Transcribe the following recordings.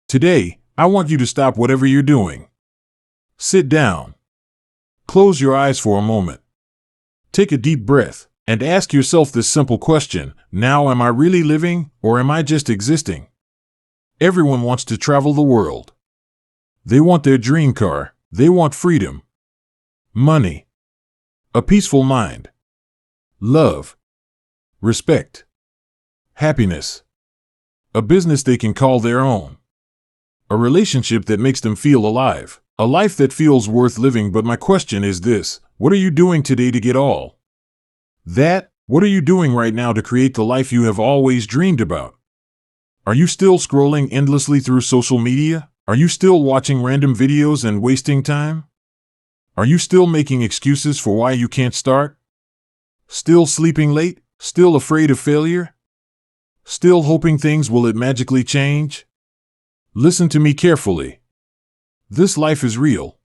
Today, I want you to stop whatever you're doing. Sit down. Close your eyes for a moment. Take a deep breath and ask yourself this simple question: now, am I really living, or am I just existing? Everyone wants to travel the world. They want their dream car. They want freedom, money, a peaceful mind, love, respect, happiness, a business they can call their own, a relationship that makes them feel alive, a life that feels worth living. But my question is this: what are you doing today to get all that? What are you doing right now to create the life you have always dreamed about? Are you still scrolling endlessly through social media? Are you still watching random videos and wasting time? Are you still making excuses for why you can't start? Still sleeping late? Still afraid of failure? Still hoping things will magically change? Listen to me carefully. This life is real.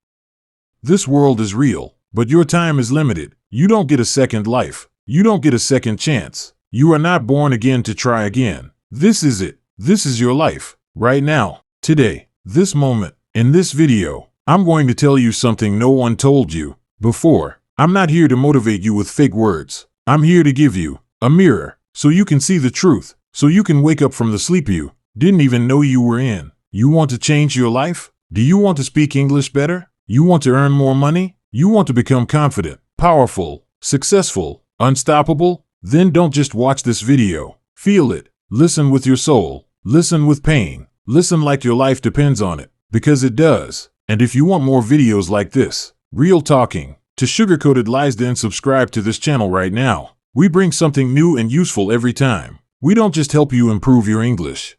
This world is real, but your time is limited. You don't get a second life. You don't get a second chance. You are not born again to try again. This is it. This is your life. Right now, today, this moment, in this video, I'm going to tell you something no one told you before. I'm not here to motivate you with fake words. I'm here to give you a mirror so you can see the truth, so you can wake up from the sleep you didn't even know you were in. You want to change your life? Do you want to speak English better? You want to earn more money? You want to become confident, powerful, successful, unstoppable? Then don't just watch this video. Feel it. Listen with your soul. Listen with pain. Listen like your life depends on it, because it does. And if you want more videos like this, real talking to sugar-coated lies, then subscribe to this channel right now. We bring something new and useful every time. We don't just help you improve your English.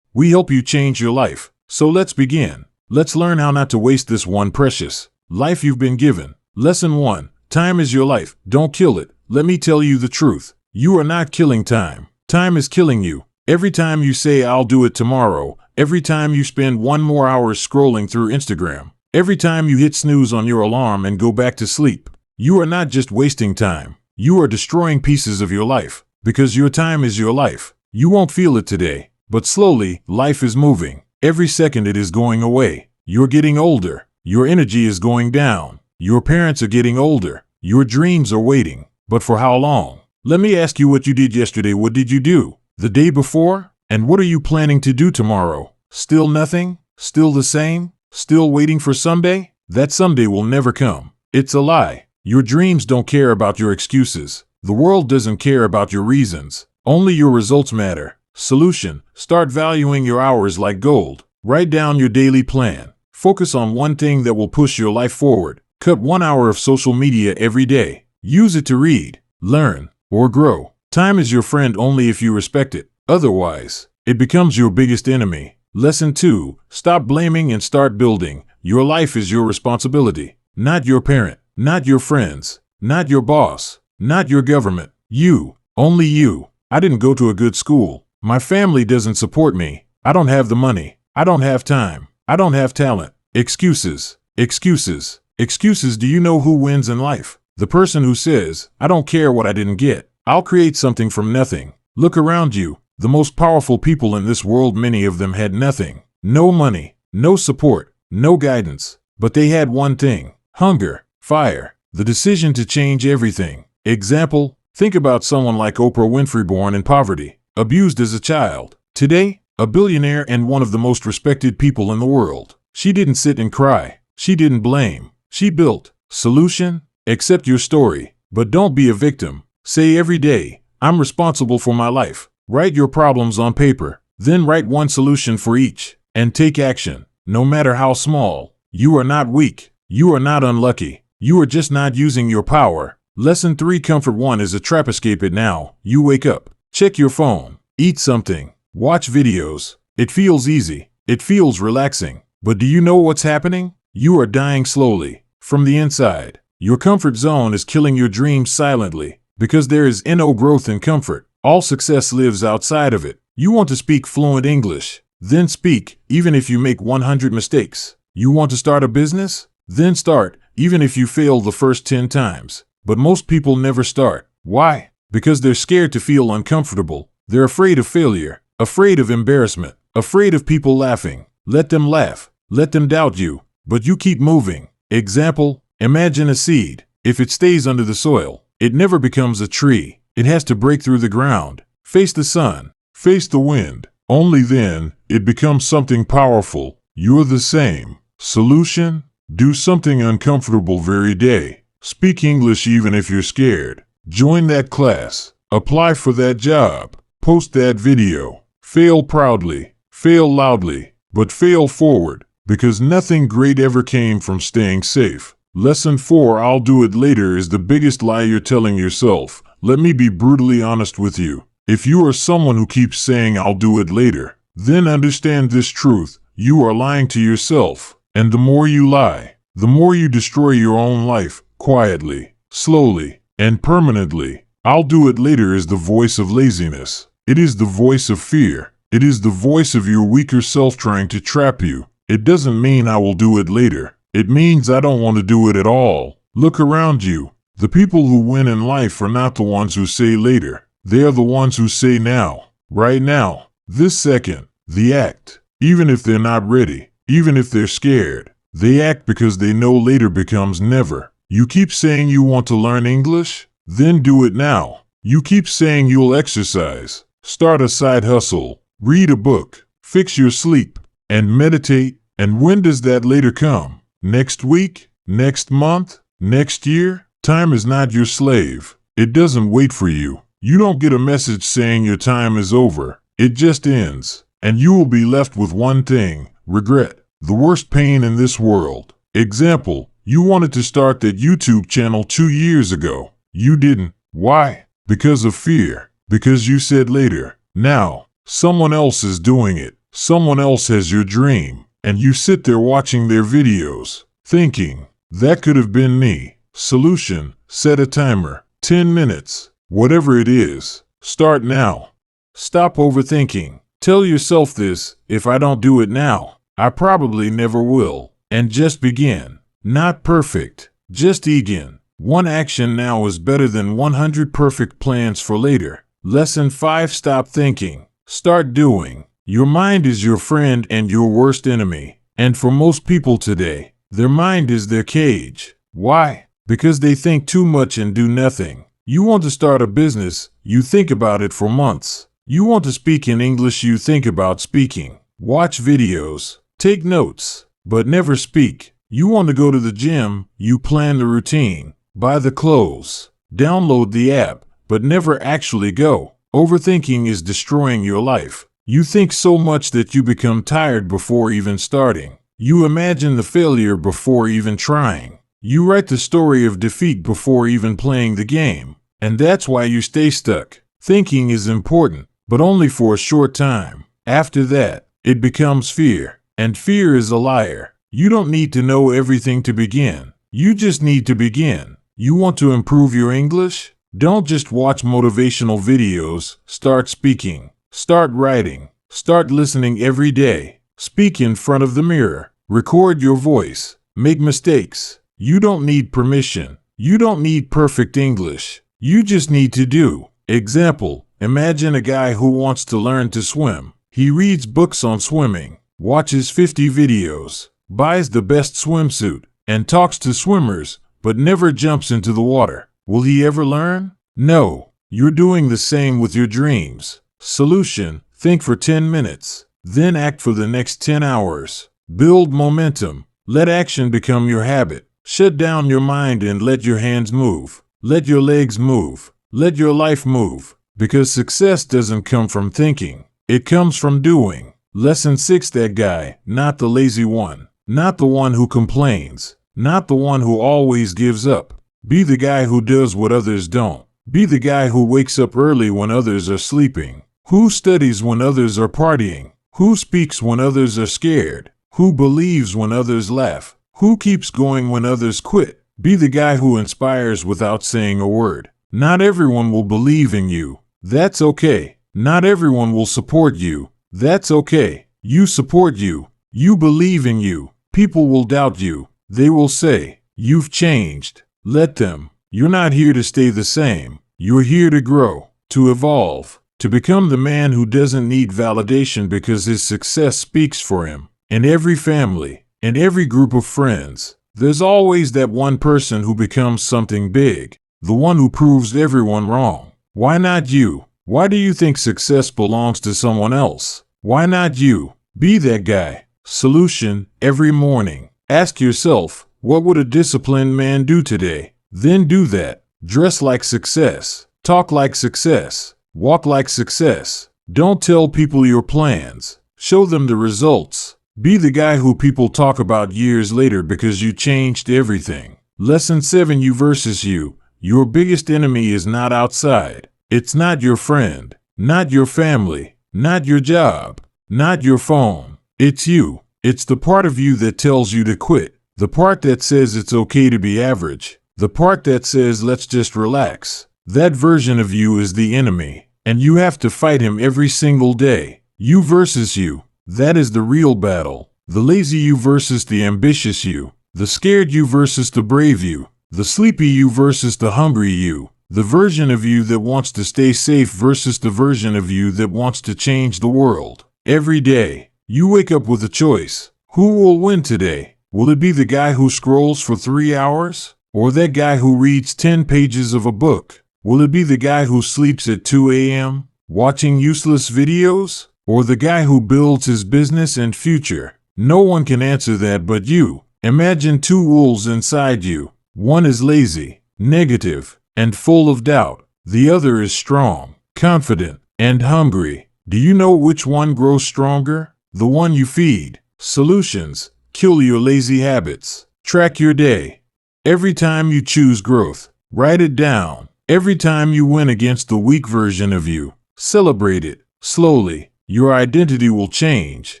We help you change your life. So let's begin. Let's learn how not to waste this one precious life you've been given. Lesson 1. Time is your life. Don't kill it. Let me tell you the truth. You are not killing time. Time is killing you. Every time you say, "I'll do it tomorrow," every time you spend 1 more hour scrolling through Instagram, every time you hit snooze on your alarm and go back to sleep, you are not just wasting time. You are destroying pieces of your life, because your time is your life. You won't feel it today, but slowly, life is moving. Every second it is going away. You're getting older. Your energy is going down. Your parents are getting older. Your dreams are waiting. But for how long? Let me ask you what you did yesterday. What did you do the day before? And what are you planning to do tomorrow? Still nothing? Still the same? Still waiting for someday? That someday will never come. It's a lie. Your dreams don't care about your excuses. The world doesn't care about your reasons. Only your results matter. Solution: start valuing your hours like gold. Write down your daily plan. Focus on one thing that will push your life forward. Cut 1 hour of social media every day. Use it to read, learn, or grow. Time is your friend only if you respect it. Otherwise, it becomes your biggest enemy. Lesson 2. Stop blaming and start building. Your life is your responsibility. Not your parent, not your friends, not your boss, not your government. You, only you. I didn't go to a good school. My family doesn't support me. I don't have the money. I don't have time. I don't have talent. Excuses, excuses, excuses. Do you know who wins in life? The person who says, "I don't care what I didn't get. I'll create something from nothing." Look around you. The most powerful people in this world, many of them had nothing. No money, no support, no guidance. But they had one thing: hunger, fire, the decision to change everything. Example: think about someone like Oprah Winfrey, born in poverty, abused as a child. Today, a billionaire and one of the most respected people in the world. She didn't sit and cry. She didn't blame. She built. Solution: accept your story, but don't be a victim. Say every day, "I'm responsible for my life." Write your problems on paper, then write one solution for each, and take action, no matter how small. You are not weak. You are not unlucky. You are just not using your power. Lesson 3. Comfort 1 is a trap. Escape it now. You wake up. Check your phone. Eat something. Watch videos. It feels easy. It feels relaxing. But do you know what's happening? You are dying slowly, from the inside. Your comfort zone is killing your dreams silently, because there is no growth in comfort. All success lives outside of it. You want to speak fluent English? Then speak, even if you make 100 mistakes. You want to start a business? Then start, even if you fail the first 10 times. But most people never start. Why? Because they're scared to feel uncomfortable. They're afraid of failure, afraid of embarrassment, Afraid of people laughing. Let them laugh. Let them doubt you. But you keep moving. Example, imagine a seed. If it stays under the soil, it never becomes a tree. It has to break through the ground, face the sun, face the wind. Only then, it becomes something powerful. You're the same. Solution? Do something uncomfortable every day. Speak English even if you're scared. Join that class. Apply for that job. Post that video. Fail proudly. Fail loudly. But fail forward. Because nothing great ever came from staying safe. Lesson 4: I'll do it later is the biggest lie you're telling yourself. Let me be brutally honest with you. If you are someone who keeps saying I'll do it later, then understand this truth. You are lying to yourself. And the more you lie, the more you destroy your own life, quietly, slowly, and permanently. I'll do it later is the voice of laziness. It is the voice of fear. It is the voice of your weaker self trying to trap you. It doesn't mean I will do it later. It means I don't want to do it at all. Look around you. The people who win in life are not the ones who say later. They are the ones who say now, right now, this second. The act. Even if they're not ready, even if they're scared, they act because they know later becomes never. You keep saying you want to learn English? Then do it now. You keep saying you'll exercise, start a side hustle, read a book, fix your sleep, and meditate. And when does that later come? Next week? Next month? Next year? Time is not your slave. It doesn't wait for you. You don't get a message saying your time is over. It just ends. And you will be left with one thing: regret. The worst pain in this world. Example, you wanted to start that YouTube channel 2 years ago. You didn't. Why? Because of fear. Because you said later. Now, someone else is doing it. Someone else has your dream. And you sit there watching their videos, thinking, that could have been me. Solution: set a timer. 10 minutes. Whatever it is. Start now. Stop overthinking. Tell yourself this: if I don't do it now, I probably never will. And just begin. Not perfect. Just begin. One action now is better than 100 perfect plans for later. Lesson 5: Stop thinking. Start doing. Your mind is your friend and your worst enemy. And for most people today, their mind is their cage. Why? Because they think too much and do nothing. You want to start a business, you think about it for months. You want to speak in English, you think about speaking. Watch videos, take notes, but never speak. You want to go to the gym, you plan the routine, buy the clothes, download the app, but never actually go. Overthinking is destroying your life. You think so much that you become tired before even starting. You imagine the failure before even trying. You write the story of defeat before even playing the game. And that's why you stay stuck. Thinking is important, but only for a short time. After that, it becomes fear. And fear is a liar. You don't need to know everything to begin. You just need to begin. You want to improve your English? Don't just watch motivational videos. Start speaking. Start writing. Start listening every day. Speak in front of the mirror. Record your voice. Make mistakes. You don't need permission. You don't need perfect English. You just need to do. Example, imagine a guy who wants to learn to swim. He reads books on swimming, watches 50 videos, buys the best swimsuit, and talks to swimmers, but never jumps into the water. Will he ever learn? No. You're doing the same with your dreams. Solution: think for 10 minutes, then act for the next 10 hours. Build momentum. Let action become your habit. Shut down your mind and let your hands move. Let your legs move. Let your life move. Because success doesn't come from thinking. It comes from doing. Lesson 6: that guy, not the lazy one. Not the one who complains. Not the one who always gives up. Be the guy who does what others don't. Be the guy who wakes up early when others are sleeping. Who studies when others are partying? Who speaks when others are scared? Who believes when others laugh? Who keeps going when others quit? Be the guy who inspires without saying a word. Not everyone will believe in you. That's okay. Not everyone will support you. That's okay. You support you. You believe in you. People will doubt you. They will say, you've changed. Let them. You're not here to stay the same. You're here to grow, to evolve, To become the man who doesn't need validation because his success speaks for him. In every family, in every group of friends, there's always that one person who becomes something big, the one who proves everyone wrong. Why not you? Why do you think success belongs to someone else? Why not you? Be that guy. Solution: every morning, ask yourself, what would a disciplined man do today? Then do that. Dress like success. Talk like success. Walk like success. Don't tell people your plans. Show them the results. Be the guy who people talk about years later because you changed everything. Lesson 7: You versus you. Your biggest enemy is not outside. It's not your friend, not your family, not your job, not your phone. It's you. It's the part of you that tells you to quit. The part that says it's okay to be average. The part that says let's just relax. That version of you is the enemy, and you have to fight him every single day. You versus you. That is the real battle. The lazy you versus the ambitious you. The scared you versus the brave you. The sleepy you versus the hungry you. The version of you that wants to stay safe versus the version of you that wants to change the world. Every day, you wake up with a choice. Who will win today? Will it be the guy who scrolls for 3 hours? Or that guy who reads 10 pages of a book? Will it be the guy who sleeps at 2 a.m., watching useless videos? Or the guy who builds his business and future? No one can answer that but you. Imagine 2 wolves inside you. One is lazy, negative, and full of doubt. The other is strong, confident, and hungry. Do you know which one grows stronger? The one you feed. Solutions: kill your lazy habits. Track your day. Every time you choose growth, write it down. Every time you win against the weak version of you, celebrate it. Slowly, your identity will change.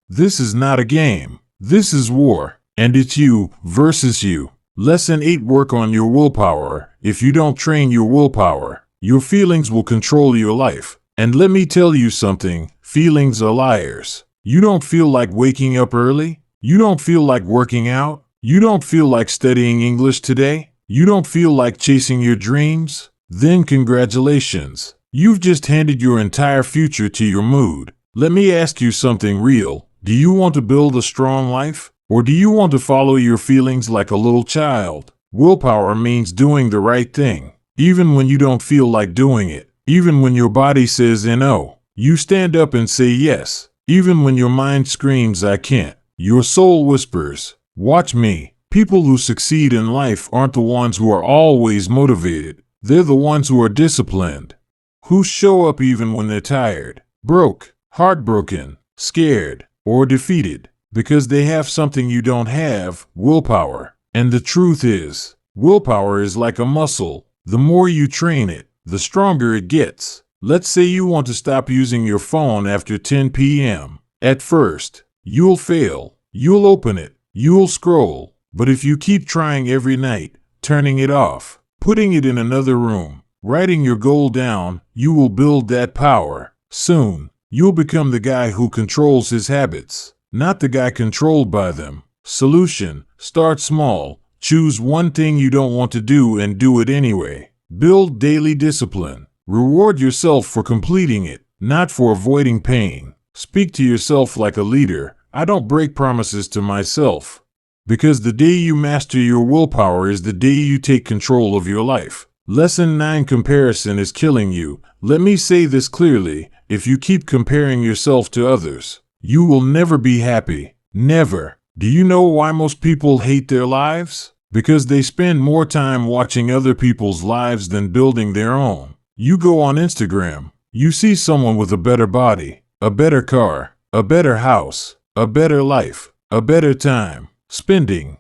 This is not a game. This is war, and it's you versus you. Lesson 8: Work on your willpower. If you don't train your willpower, your feelings will control your life. And let me tell you something, feelings are liars. You don't feel like waking up early? You don't feel like working out? You don't feel like studying English today? You don't feel like chasing your dreams? Then congratulations. You've just handed your entire future to your mood. Let me ask you something real. Do you want to build a strong life? Or do you want to follow your feelings like a little child? Willpower means doing the right thing, even when you don't feel like doing it. Even when your body says no, you stand up and say yes. Even when your mind screams I can't, your soul whispers, watch me. People who succeed in life aren't the ones who are always motivated. They're the ones who are disciplined, who show up even when they're tired, broke, heartbroken, scared, or defeated, because they have something you don't have: willpower. And the truth is, willpower is like a muscle. The more you train it, the stronger it gets. Let's say you want to stop using your phone after 10 p.m. At first, you'll fail. You'll open it. You'll scroll. But if you keep trying every night, turning it off, putting it in another room, writing your goal down, you will build that power. Soon, you'll become the guy who controls his habits, not the guy controlled by them. Solution: start small. Choose one thing you don't want to do and do it anyway. Build daily discipline. Reward yourself for completing it, not for avoiding pain. Speak to yourself like a leader. I don't break promises to myself. Because the day you master your willpower is the day you take control of your life. Lesson 9: Comparison is killing you. Let me say this clearly. If you keep comparing yourself to others, you will never be happy. Never. Do you know why most people hate their lives? Because they spend more time watching other people's lives than building their own. You go on Instagram, you see someone with a better body, a better car, a better house, a better life, a better time spending.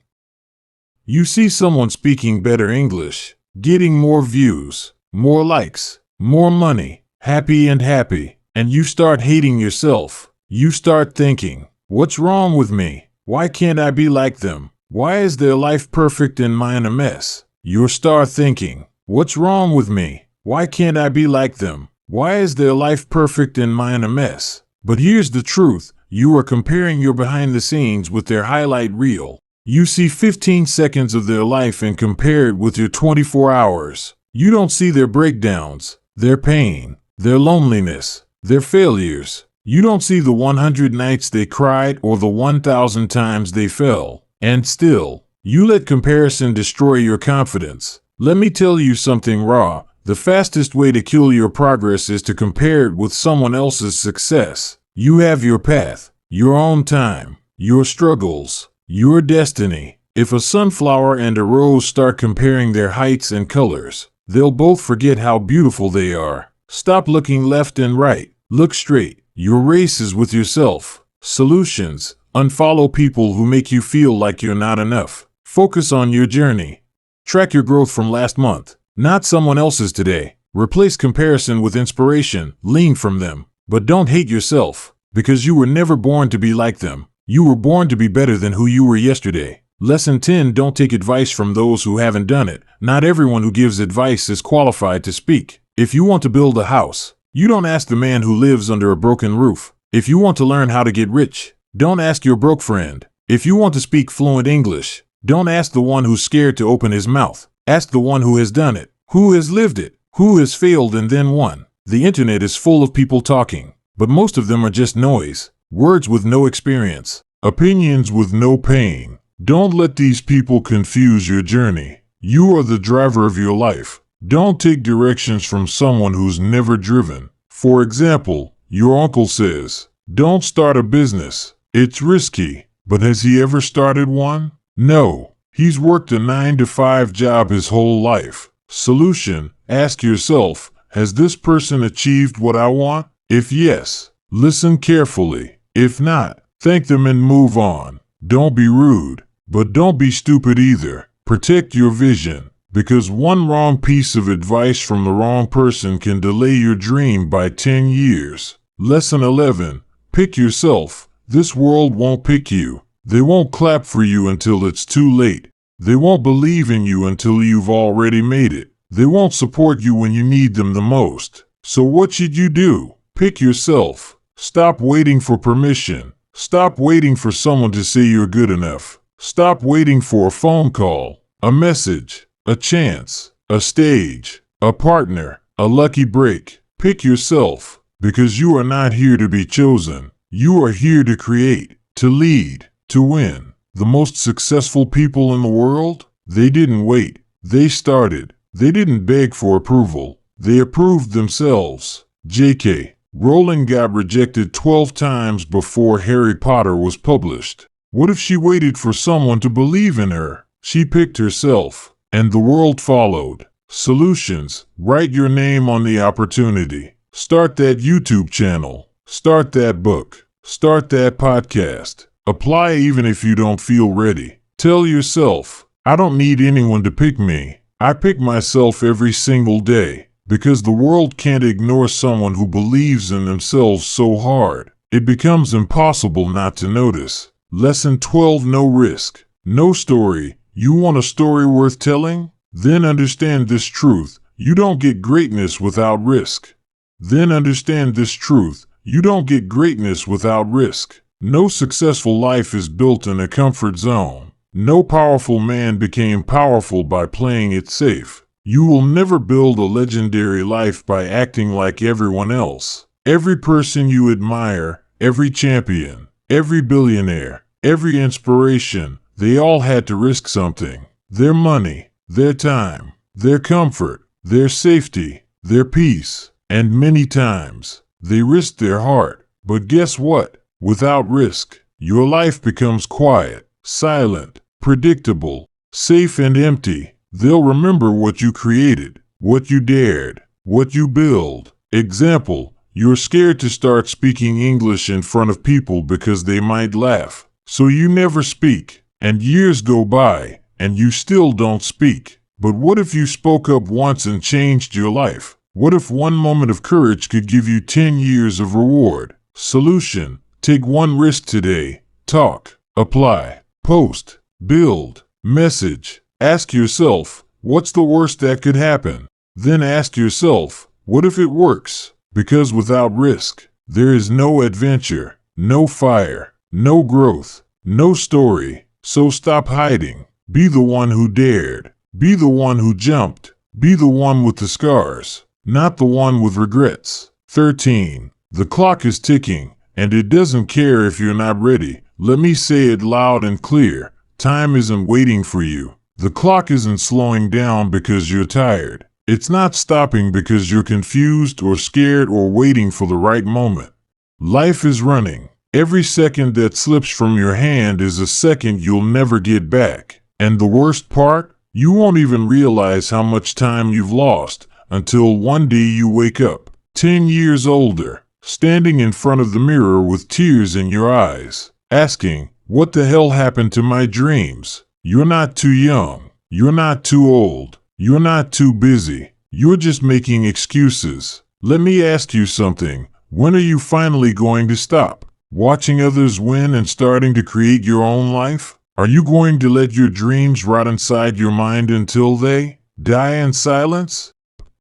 You see someone speaking better English, getting more views, more likes, more money, happy, and you start hating yourself. You start thinking, what's wrong with me? Why can't I be like them? Why is their life perfect and mine a mess? You start thinking, what's wrong with me? Why can't I be like them? Why is their life perfect and mine a mess? But here's the truth. You are comparing your behind the scenes with their highlight reel. You see 15 seconds of their life and compare it with your 24 hours. You don't see their breakdowns, their pain, their loneliness, their failures. You don't see the 100 nights they cried or the 1,000 times they fell. And still, you let comparison destroy your confidence. Let me tell you something raw. The fastest way to kill your progress is to compare it with someone else's success. You have your path, your own time, your struggles, your destiny. If a sunflower and a rose start comparing their heights and colors, they'll both forget how beautiful they are. Stop looking left and right. Look straight. Your race is with yourself. Solutions: unfollow people who make you feel like you're not enough. Focus on your journey. Track your growth from last month, not someone else's today. Replace comparison with inspiration. Lean from them. But don't hate yourself, because you were never born to be like them. You were born to be better than who you were yesterday. Lesson 10: don't take advice from those who haven't done it. Not everyone who gives advice is qualified to speak. If you want to build a house, you don't ask the man who lives under a broken roof. If you want to learn how to get rich, don't ask your broke friend. If you want to speak fluent English, don't ask the one who's scared to open his mouth. Ask the one who has done it, who has lived it, who has failed and then won. The internet is full of people talking, but most of them are just noise, words with no experience, opinions with no pain. Don't let these people confuse your journey. You are the driver of your life. Don't take directions from someone who's never driven. For example, your uncle says, "Don't start a business. It's risky." But has he ever started one? No. He's worked a 9-to-5 job his whole life. Solution: ask yourself, has this person achieved what I want? If yes, listen carefully. If not, thank them and move on. Don't be rude, but don't be stupid either. Protect your vision, because one wrong piece of advice from the wrong person can delay your dream by 10 years. Lesson 11. Pick yourself. This world won't pick you. They won't clap for you until it's too late. They won't believe in you until you've already made it. They won't support you when you need them the most. So what should you do? Pick yourself. Stop waiting for permission. Stop waiting for someone to say you're good enough. Stop waiting for a phone call, a message, a chance, a stage, a partner, a lucky break. Pick yourself, because you are not here to be chosen. You are here to create, to lead, to win. The most successful people in the world, they didn't wait. They started. They didn't beg for approval. They approved themselves. J.K. Rowling got rejected 12 times before Harry Potter was published. What if she waited for someone to believe in her? She picked herself, and the world followed. Solutions: write your name on the opportunity. Start that YouTube channel. Start that book. Start that podcast. Apply even if you don't feel ready. Tell yourself, I don't need anyone to pick me. I pick myself every single day. Because the world can't ignore someone who believes in themselves so hard. It becomes impossible not to notice. Lesson 12. No risk. No story. You want a story worth telling? Then understand this truth. You don't get greatness without risk. Then understand this truth. You don't get greatness without risk. No successful life is built in a comfort zone. No powerful man became powerful by playing it safe. You will never build a legendary life by acting like everyone else. Every person you admire, every champion, every billionaire, every inspiration, they all had to risk something. Their money, their time, their comfort, their safety, their peace, and many times, they risked their heart. But guess what? Without risk, your life becomes quiet, silent, predictable, safe and empty. They'll remember what you created, what you dared, what you build. Example, you're scared to start speaking English in front of people because they might laugh. So you never speak, and years go by, and you still don't speak. But what if you spoke up once and changed your life? What if one moment of courage could give you 10 years of reward? Solution: take one risk today. Talk, apply, post, build, message. Ask yourself, what's the worst that could happen? Then ask yourself, what if it works? Because without risk, there is no adventure, no fire, no growth, no story. So stop hiding. Be the one who dared. Be the one who jumped. Be the one with the scars. not the one with regrets. 13. The clock is ticking, and it doesn't care if you're not ready. Let me say it loud and clear. Time isn't waiting for you. The clock isn't slowing down because you're tired. It's not stopping because you're confused or scared or waiting for the right moment. Life is running. Every second that slips from your hand is a second you'll never get back. And the worst part? You won't even realize how much time you've lost until one day you wake up, 10 years older, standing in front of the mirror with tears in your eyes, asking, "What the hell happened to my dreams?" You're not too young. You're not too old. You're not too busy. You're just making excuses. Let me ask you something. When are you finally going to stop watching others win and starting to create your own life? Are you going to let your dreams rot inside your mind until they die in silence?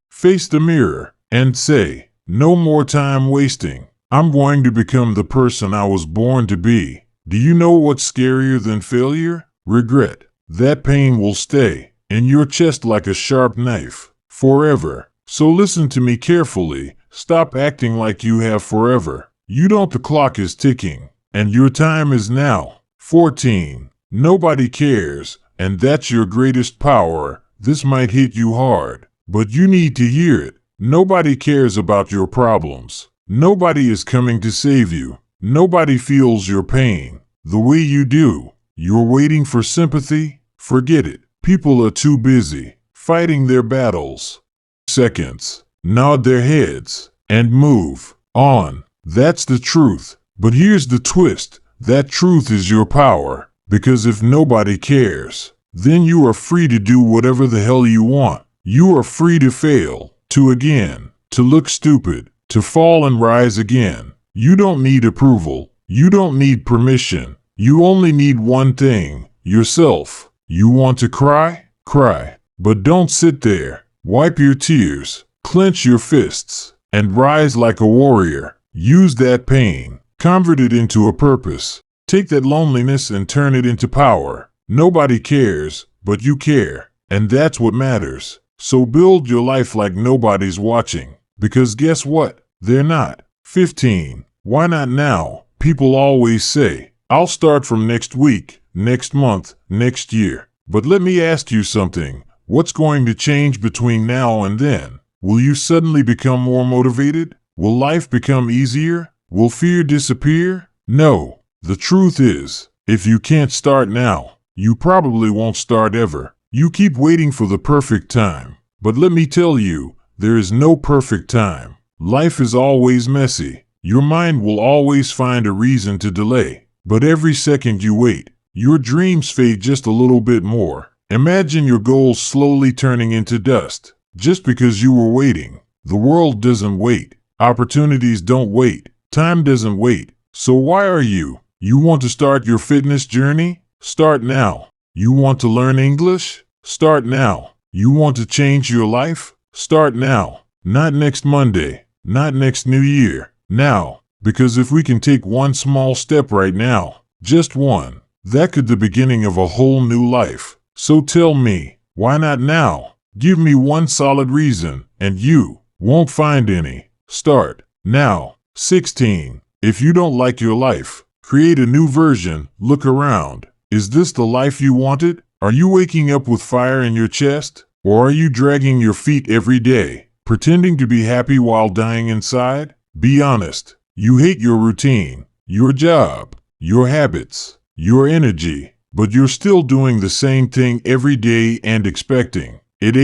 Face the mirror and say, "No more time wasting. I'm going to become the person I was born to be." Do you know what's scarier than failure? Regret. That pain will stay in your chest like a sharp knife forever. So listen to me carefully. Stop acting like you have forever. You don't. The clock is ticking, and your time is now. 14. Nobody cares, and that's your greatest power. This might hit you hard, but you need to hear it. Nobody cares about your problems. Nobody is coming to save you. Nobody feels your pain the way you do. You're waiting for sympathy? Forget it. People are too busy fighting their battles. Seconds. Nod their heads and move on. That's the truth. But here's the twist. That truth is your power. Because if nobody cares, then you are free to do whatever the hell you want. You are free to fail, to look stupid, to fall and rise again. You don't need approval. You don't need permission. You only need one thing, yourself. You want to cry? Cry. But don't sit there. Wipe your tears, clench your fists, and rise like a warrior. Use that pain, convert it into a purpose. Take that loneliness and turn it into power. Nobody cares, but you care, and that's what matters. So build your life like nobody's watching, because guess what? They're not. 15. Why not now? People always say, "I'll start from next week, next month, next year." But let me ask you something. What's going to change between now and then? Will you suddenly become more motivated? Will life become easier? Will fear disappear? No. The truth is, if you can't start now, you probably won't start ever. You keep waiting for the perfect time. But let me tell you, there is no perfect time. Life is always messy. Your mind will always find a reason to delay. But every second you wait, your dreams fade just a little bit more. Imagine your goals slowly turning into dust, just because you were waiting. The world doesn't wait. Opportunities don't wait. Time doesn't wait. So why are you? You want to start your fitness journey? Start now. You want to learn English? Start now. You want to change your life? Start now. Not next Monday. Not next New Year. Now. Because if we can take one small step right now, just one, that could be the beginning of a whole new life. So tell me, why not now? Give me one solid reason, and you won't find any. Start now. 16. If you don't like your life, create a new version. Look around. Is this the life you wanted? Are you waking up with fire in your chest? Or are you dragging your feet every day, pretending to be happy while dying inside? Be honest. You hate your routine, your job, your habits, your energy, but you're still doing the same thing every day and expecting it.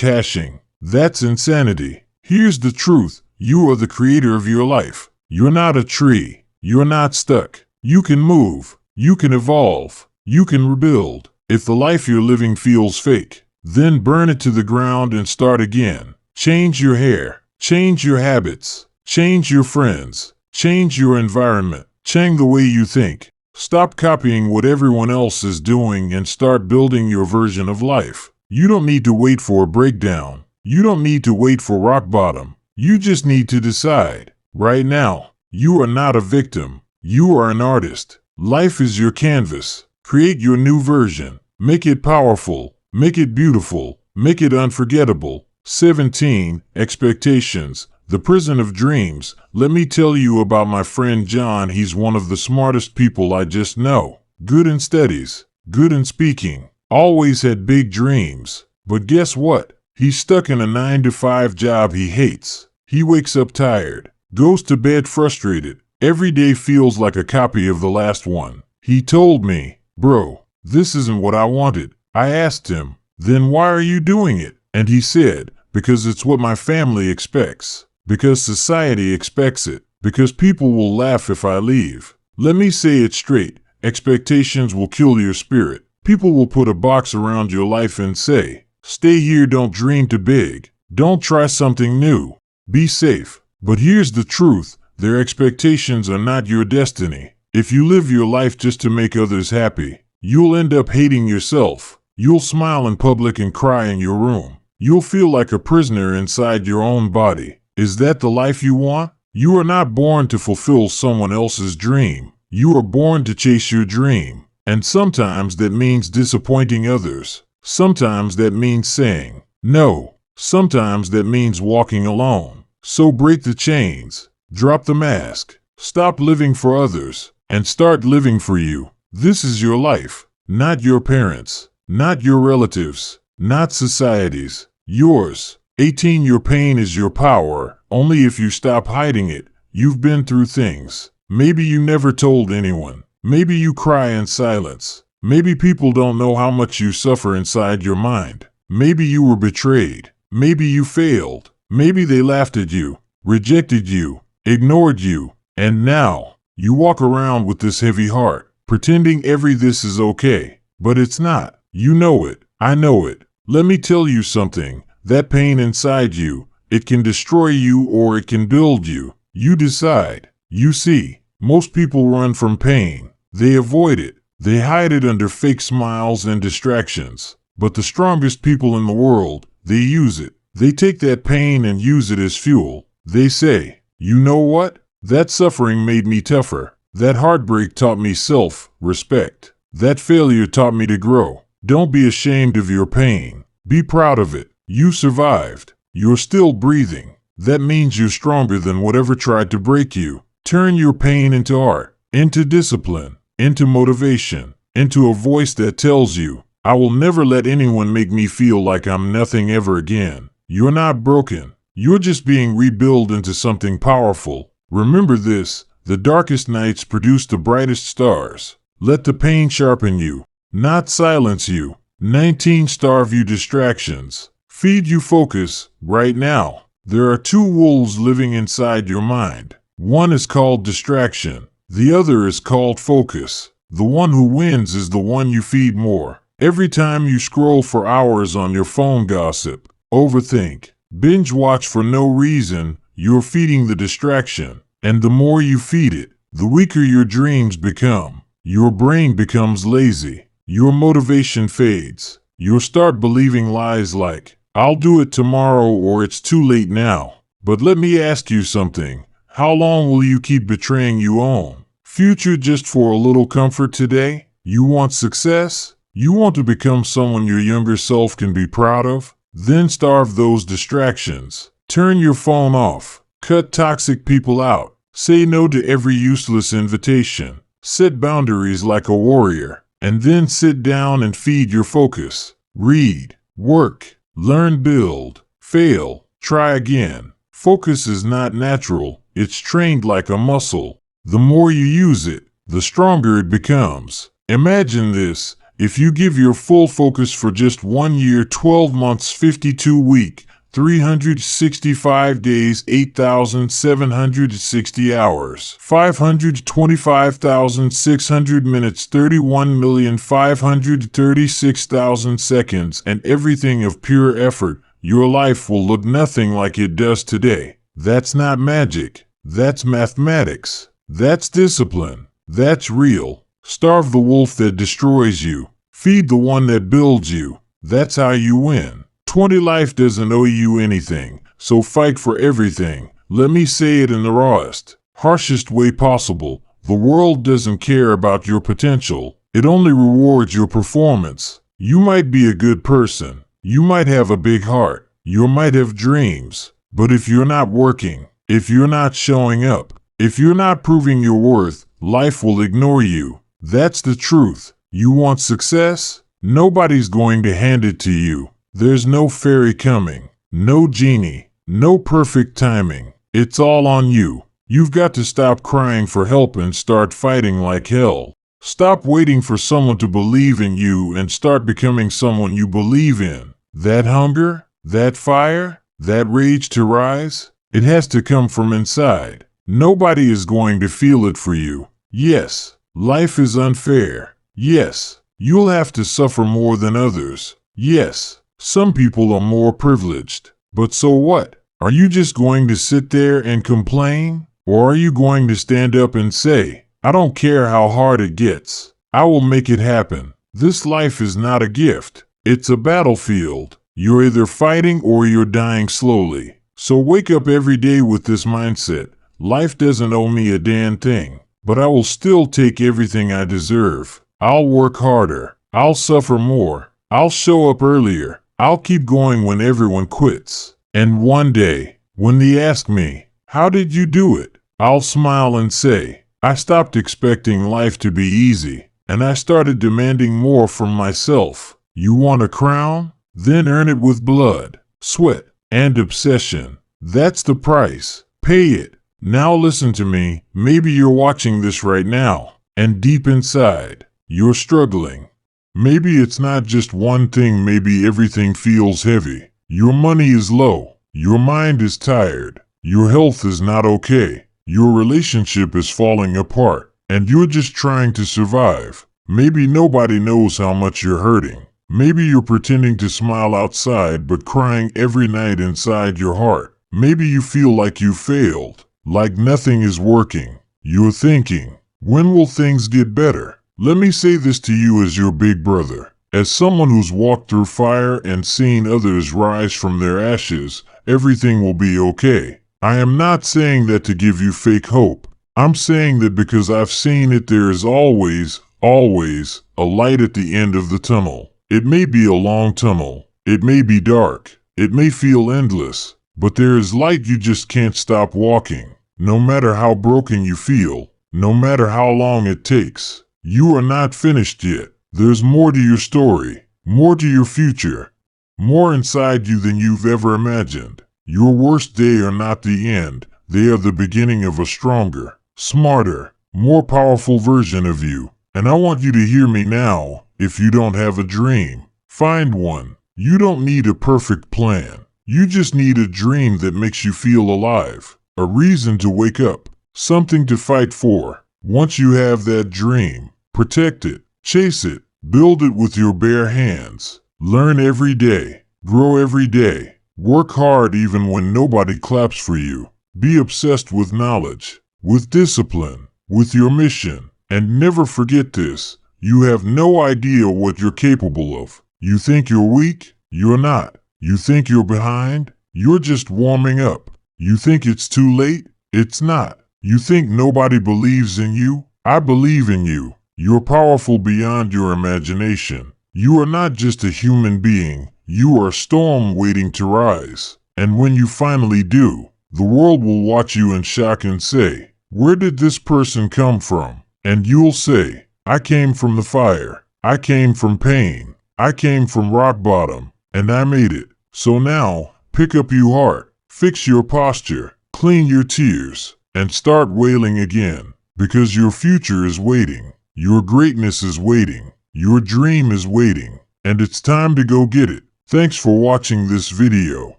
Hashing. That's insanity. Here's the truth. You are the creator of your life. You're not a tree. You're not stuck. You can move. You can evolve. You can rebuild. If the life you're living feels fake, then burn it to the ground and start again. Change your hair. Change your habits. Change your friends. Change your environment. Change the way you think. Stop copying what everyone else is doing and start building your version of life. You don't need to wait for a breakdown. You don't need to wait for rock bottom. You just need to decide. Right now, you are not a victim. You are an artist. Life is your canvas. Create your new version. Make it powerful. Make it beautiful. Make it unforgettable. 17. Expectations. The prison of dreams. Let me tell you about my friend John. He's one of the smartest people I just know. Good in studies, good in speaking, always had big dreams. But guess what? He's stuck in a 9-to-5 job he hates. He wakes up tired, goes to bed frustrated. Every day feels like a copy of the last one. He told me, "Bro, this isn't what I wanted." I asked him, "Then why are you doing it?" And he said, "Because it's what my family expects. Because society expects it. Because people will laugh if I leave." Let me say it straight. Expectations will kill your spirit. People will put a box around your life and say, "Stay here, don't dream too big. Don't try something new. Be safe." But here's the truth. Their expectations are not your destiny. If you live your life just to make others happy, you'll end up hating yourself. You'll smile in public and cry in your room. You'll feel like a prisoner inside your own body. Is that the life you want? You are not born to fulfill someone else's dream. You are born to chase your dream. And sometimes that means disappointing others. Sometimes that means saying no. Sometimes that means walking alone. So break the chains. Drop the mask. Stop living for others and start living for you. This is your life, not your parents, not your relatives, not society's, yours. 18. Your pain is your power, only if you stop hiding it. You've been through things. Maybe you never told anyone. Maybe you cry in silence. Maybe people don't know how much you suffer inside your mind. Maybe you were betrayed. Maybe you failed. Maybe they laughed at you, rejected you, ignored you, and now you walk around with this heavy heart, pretending this is okay. But it's not. You know it. I know it. Let me tell you something. That pain inside you, it can destroy you or it can build you. You decide. You see, most people run from pain. They avoid it. They hide it under fake smiles and distractions. But the strongest people in the world, they use it. They take that pain and use it as fuel. They say, "You know what? That suffering made me tougher. That heartbreak taught me self-respect. That failure taught me to grow." Don't be ashamed of your pain. Be proud of it. You survived. You're still breathing. That means you're stronger than whatever tried to break you. Turn your pain into art, into discipline, into motivation, into a voice that tells you, "I will never let anyone make me feel like I'm nothing ever again." You're not broken. You're just being rebuilt into something powerful. Remember this, the darkest nights produce the brightest stars. Let the pain sharpen you, not silence you. 19. Starve you distractions. Feed you focus. Right now, there are two wolves living inside your mind. One is called distraction. The other is called focus. The one who wins is the one you feed more. Every time you scroll for hours on your phone, gossip, overthink, binge watch for no reason, you're feeding the distraction. And the more you feed it, the weaker your dreams become. Your brain becomes lazy. Your motivation fades. You'll start believing lies like, "I'll do it tomorrow," or "It's too late now." But let me ask you something. How long will you keep betraying your own future just for a little comfort today? You want success? You want to become someone your younger self can be proud of? Then starve those distractions. Turn your phone off. Cut toxic people out. Say no to every useless invitation. Set boundaries like a warrior. And then sit down and feed your focus. Read, work, learn, build, fail, try again. Focus is not natural. It's trained like a muscle. The more you use it, the stronger it becomes. Imagine this. If you give your full focus for just 1 year, 12 months, 52 weeks, 365 days, 8,760 hours, 525,600 minutes, 31,536,000 seconds, and everything of pure effort, your life will look nothing like it does today. That's not magic. That's mathematics. That's discipline. That's real. Starve the wolf that destroys you. Feed the one that builds you. That's how you win. 20. Life doesn't owe you anything, so fight for everything. Let me say it in the rawest, harshest way possible. The world doesn't care about your potential. It only rewards your performance. You might be a good person. You might have a big heart. You might have dreams, but if you're not working, if you're not showing up, if you're not proving your worth, life will ignore you. That's the truth. You want success? Nobody's going to hand it to you. There's no fairy coming, no genie, no perfect timing. It's all on you. You've got to stop crying for help and start fighting like hell. Stop waiting for someone to believe in you and start becoming someone you believe in. That hunger, that fire, that rage to rise, it has to come from inside. Nobody is going to feel it for you. Yes, life is unfair. Yes, you'll have to suffer more than others. Yes, some people are more privileged. But so what? Are you just going to sit there and complain? Or are you going to stand up and say, I don't care how hard it gets. I will make it happen. This life is not a gift. It's a battlefield. You're either fighting or you're dying slowly. So wake up every day with this mindset. Life doesn't owe me a damn thing, but I will still take everything I deserve. I'll work harder. I'll suffer more. I'll show up earlier. I'll keep going when everyone quits. And one day, when they ask me, how did you do it? I'll smile and say, I stopped expecting life to be easy, and I started demanding more from myself. You want a crown? Then earn it with blood, sweat, and obsession. That's the price. Pay it. Now listen to me. Maybe you're watching this right now, and deep inside, you're struggling. Maybe it's not just one thing, maybe everything feels heavy. Your money is low. Your mind is tired. Your health is not okay. Your relationship is falling apart, and you're just trying to survive. Maybe nobody knows how much you're hurting. Maybe you're pretending to smile outside but crying every night inside your heart. Maybe you feel like you failed, like nothing is working. You're thinking, when will things get better? Let me say this to you as your big brother. As someone who's walked through fire and seen others rise from their ashes, everything will be okay. I am not saying that to give you fake hope. I'm saying that because I've seen it, there is always a light at the end of the tunnel. It may be a long tunnel. It may be dark. It may feel endless. But there is light. You just can't stop walking. No matter how broken you feel, no matter how long it takes, you are not finished yet. There's more to your story, more to your future, more inside you than you've ever imagined. Your worst days are not the end. They are the beginning of a stronger, smarter, more powerful version of you. And I want you to hear me now. If you don't have a dream, find one. You don't need a perfect plan. You just need a dream that makes you feel alive, a reason to wake up, something to fight for. Once you have that dream, protect it, chase it, build it with your bare hands. Learn every day, grow every day, work hard even when nobody claps for you. Be obsessed with knowledge, with discipline, with your mission. And never forget this, you have no idea what you're capable of. You think you're weak? You're not. You think you're behind? You're just warming up. You think it's too late? It's not. You think nobody believes in you? I believe in you. You're powerful beyond your imagination. You are not just a human being. You are a storm waiting to rise. And when you finally do, the world will watch you in shock and say, where did this person come from? And you'll say, I came from the fire. I came from pain. I came from rock bottom. And I made it. So now, pick up your heart, fix your posture, clean your tears, and start wailing again. Because your future is waiting. Your greatness is waiting. Your dream is waiting. And it's time to go get it. Thanks for watching this video.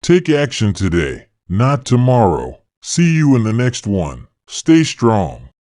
Take action today, not tomorrow. See you in the next one. Stay strong.